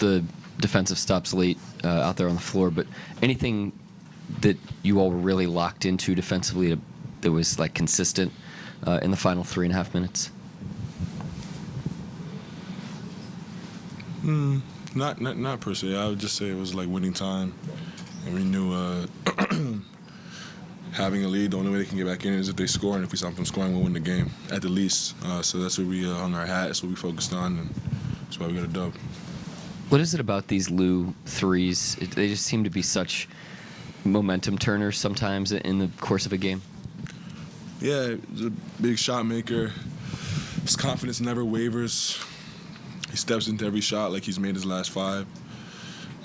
the defensive stops late out there on the floor, but anything that you all were really locked into defensively that was like consistent in the final 3.5 minutes? Not per se. I would just say it was like winning time, and we knew having a lead, the only way they can get back in is if they score, and if we stop them scoring, we'll win the game at the least. So that's what we hung our hat. That's what we focused on, and that's why we got a dub. What is it about these Lou threes? They just seem to be such momentum turners sometimes in the course of a game. Yeah, he's a big shot maker. His confidence never wavers. He steps into every shot like he's made his last 5,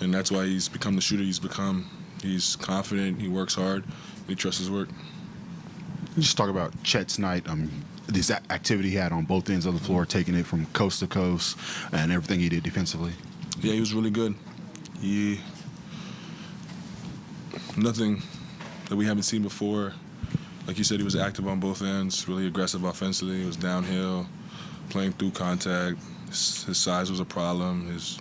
and that's why he's become the shooter he's become. He's confident, he works hard, and he trusts his work. Just talk about Chet's night. This activity he had on both ends of the floor, taking it from coast to coast, and everything he did defensively. Yeah, he was really good. Nothing that we haven't seen before. Like you said, he was active on both ends, really aggressive offensively. He was downhill, playing through contact. His size was a problem. His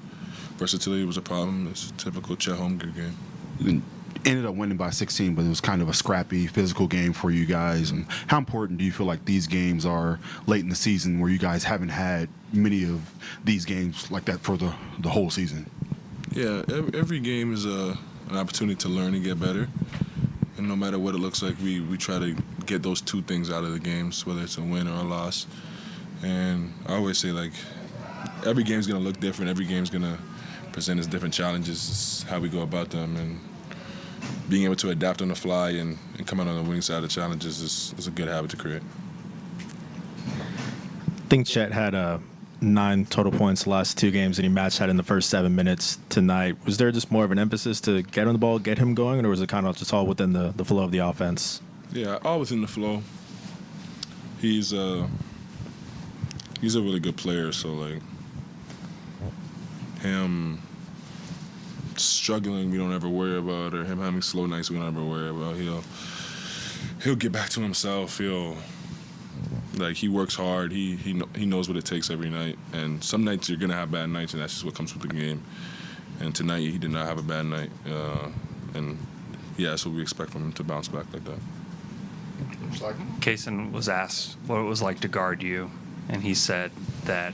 versatility was a problem. It's a typical Chet Holmgren game. And ended up winning by 16, but it was kind of a scrappy, physical game for you guys. And how important do you feel like these games are late in the season where you guys haven't had many of these games like that for the whole season? Yeah, every game is an opportunity to learn and get better. And no matter what it looks like, we try to get those two things out of the games, whether it's a win or a loss. And I always say, like, every game's going to look different. Every game's going to present us different challenges. It's how we go about them. And being able to adapt on the fly and come out on the winning side of challenges is a good habit to create. I think Chet had 9 total points the last 2 games, and he matched that in the first 7 minutes tonight. Was there just more of an emphasis to get on the ball, get him going, or was it kind of just all within the flow of the offense? Yeah, all within the flow. He's a really good player, so like him struggling, we don't ever worry about, or him having slow nights, we don't ever worry about. He'll get back to himself. He works hard. He knows what it takes every night. And some nights you're gonna have bad nights, and that's just what comes with the game. And tonight he did not have a bad night. And yeah, that's what we expect from him, to bounce back like that. Kaysen was asked what it was like to guard you, and he said that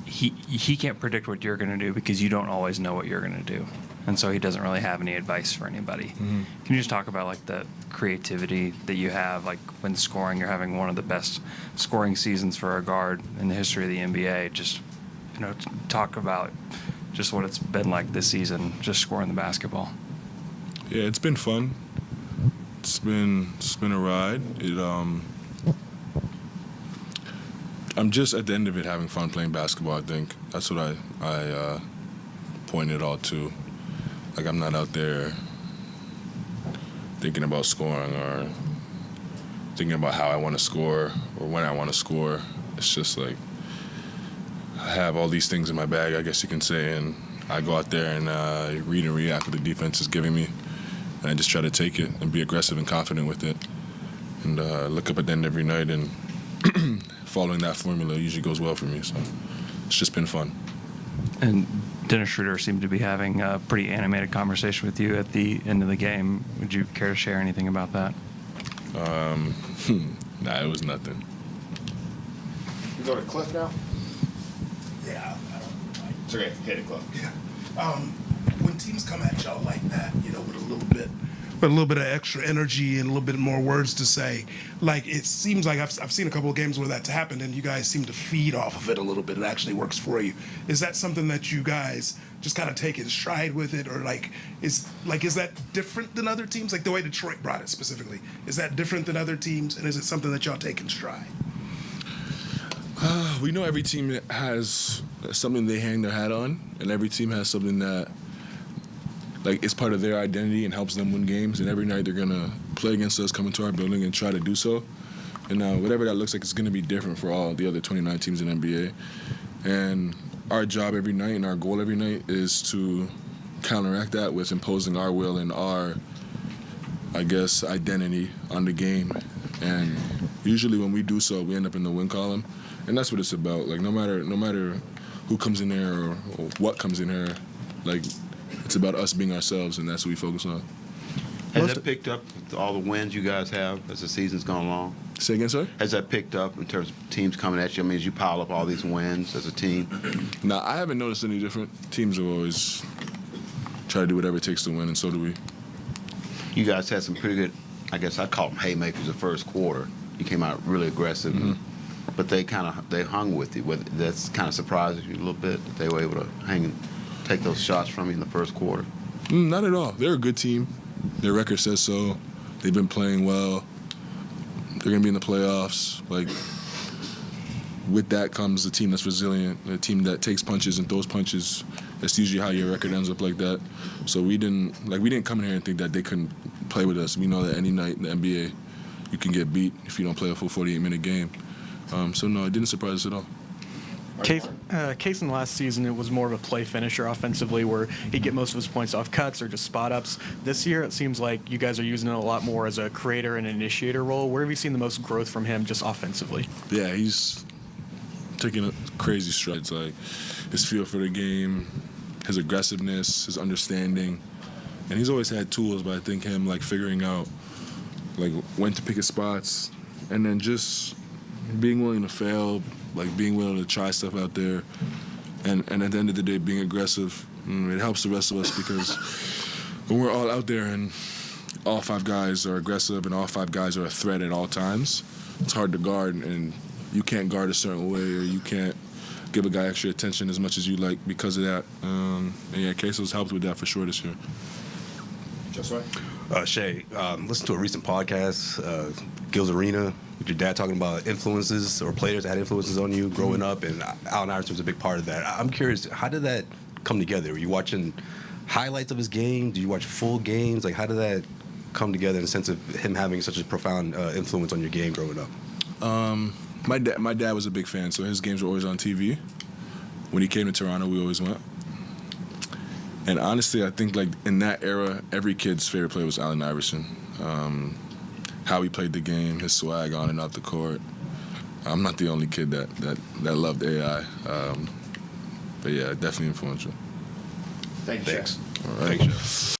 he can't predict what you're going to do because you don't always know what you're going to do, and so he doesn't really have any advice for anybody. Mm-hmm. Can you just talk about like the creativity that you have, like when scoring? You're having one of the best scoring seasons for a guard in the history of the NBA. Just talk about just what it's been like this season, just scoring the basketball. Yeah, it's been fun. It's been a ride. I'm just at the end of it having fun playing basketball. I think that's what I point it all to. Like, I'm not out there thinking about scoring or thinking about how I want to score or when I want to score. It's just like I have all these things in my bag, I guess you can say, and I go out there and read and react what the defense is giving me, and I just try to take it and be aggressive and confident with it, and look up at the end every night, and following that formula usually goes well for me. So it's just been fun. And Dennis Schroeder seemed to be having a pretty animated conversation with you at the end of the game. Would you care to share anything about that? Nah, it was nothing. You go to Cliff now? Yeah. It's okay. Hit it, Cliff. Yeah. When teams come at y'all like that, with a little bit of extra energy and a little bit more words to say, like, it seems like I've seen a couple of games where that's happened, and you guys seem to feed off of it a little bit. It actually works for you. Is that something that you guys just kind of take in stride with it, or is that different than other teams? Like the way Detroit brought it specifically, is that different than other teams, and is it something that y'all take in stride? We know every team has something they hang their hat on, and every team has something that it's part of their identity and helps them win games. And every night they're gonna play against us, come into our building, and try to do so. And whatever that looks like, it's gonna be different for all the other 29 teams in NBA. And our job every night and our goal every night is to counteract that with imposing our will and our, identity on the game. And usually when we do so, we end up in the win column. And that's what it's about. Like, no matter who comes in there or what comes in here. Like, it's about us being ourselves, and that's what we focus on. Has that picked up with all the wins you guys have as the season's gone along? Say again, sir? Has that picked up in terms of teams coming at you? I mean, as you pile up all these wins as a team? Nah, I haven't noticed any different. Teams will always try to do whatever it takes to win, and so do we. You guys had some pretty good, I guess I call them haymakers the first quarter. You came out really aggressive, but they hung with you. That's kind of surprised you a little bit that they were able to hang and take those shots from you in the first quarter. Not at all. They're a good team. Their record says so. They've been playing well. They're going to be in the playoffs. Like, with that comes a team that's resilient, a team that takes punches and throws punches. That's usually how your record ends up like that. So we didn't come in here and think that they couldn't play with us. We know that any night in the NBA, you can get beat if you don't play a full 48-minute game. So no, it didn't surprise us at all. Case in last season, it was more of a play finisher offensively where he'd get most of his points off cuts or just spot ups. This year, it seems like you guys are using it a lot more as a creator and initiator role. Where have you seen the most growth from him just offensively? Yeah, he's taking crazy strides. Like, his feel for the game, his aggressiveness, his understanding. And he's always had tools, but I think him, like, figuring out, like, when to pick his spots and then just being willing to fail, like being willing to try stuff out there, and at the end of the day, being aggressive. It helps the rest of us because when we're all out there and all 5 guys are aggressive and all 5 guys are a threat at all times, it's hard to guard, and you can't guard a certain way, or you can't give a guy extra attention as much as you like because of that. And yeah, Queso's helped with that for sure this year. Just right. Shai, listen to a recent podcast, Gil's Arena, with your dad talking about influences or players that had influences on you growing up, and Allen Iverson was a big part of that. I'm curious, how did that come together? Were you watching highlights of his game? Did you watch full games? Like, how did that come together in the sense of him having such a profound influence on your game growing up? My dad was a big fan, so his games were always on TV. When he came to Toronto, we always went. And honestly, I think, like, in that era, every kid's favorite player was Allen Iverson. How he played the game, his swag on and off the court. I'm not the only kid that loved AI. But yeah, definitely influential. Thank you, Thanks. All right. Thanks, Shai.